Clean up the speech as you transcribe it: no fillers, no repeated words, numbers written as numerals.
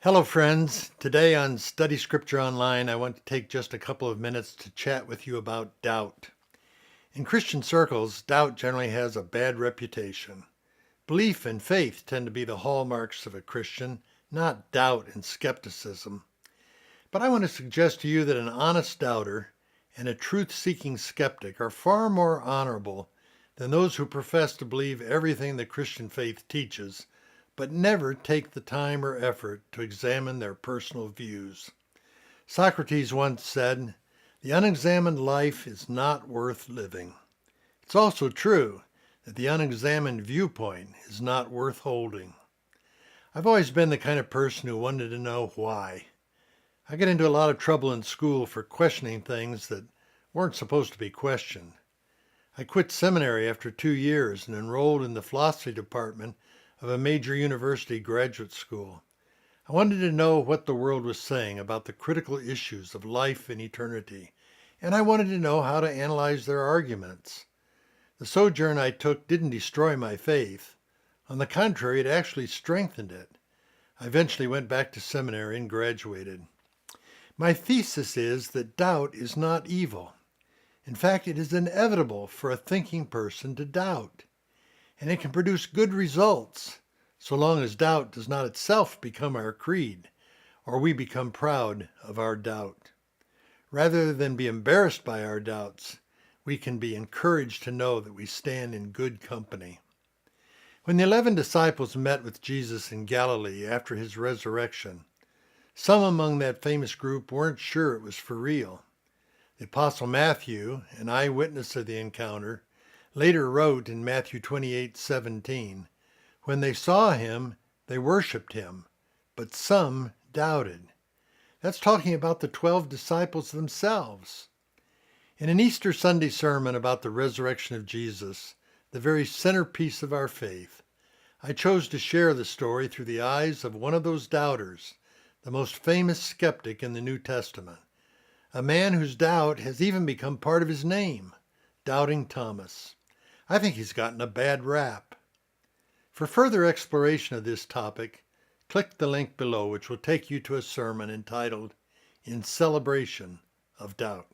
Hello, friends. Today on Study Scripture Online, I want to take just a couple of minutes to chat with you about doubt. In Christian circles, doubt generally has a bad reputation. Belief and faith tend to be the hallmarks of a Christian, not doubt and skepticism. But I want to suggest to you that an honest doubter and a truth-seeking skeptic are far more honorable than those who profess to believe everything the Christian faith teaches, but never take the time or effort to examine their personal views. Socrates once said, "The unexamined life is not worth living." It's also true that the unexamined viewpoint is not worth holding. I've always been the kind of person who wanted to know why. I got into a lot of trouble in school for questioning things that weren't supposed to be questioned. I quit seminary after 2 years and enrolled in the philosophy department of a major university graduate school. I wanted to know what the world was saying about the critical issues of life and eternity, and I wanted to know how to analyze their arguments. The sojourn I took didn't destroy my faith. On the contrary, it actually strengthened it. I eventually went back to seminary and graduated. My thesis is that doubt is not evil. In fact, it is inevitable for a thinking person to doubt, and it can produce good results, so long as doubt does not itself become our creed, or we become proud of our doubt. Rather than be embarrassed by our doubts, we can be encouraged to know that we stand in good company. When the 11 disciples met with Jesus in Galilee after his resurrection, some among that famous group weren't sure it was for real. The Apostle Matthew, an eyewitness of the encounter, later wrote in Matthew 28:17, "When they saw him, they worshiped him, but some doubted." That's talking about the 12 disciples themselves. In an Easter Sunday sermon about the resurrection of Jesus, the very centerpiece of our faith, I chose to share the story through the eyes of one of those doubters, the most famous skeptic in the New Testament, a man whose doubt has even become part of his name, Doubting Thomas. I think he's gotten a bad rap. For further exploration of this topic, click the link below, which will take you to a sermon entitled "In Celebration of Doubt."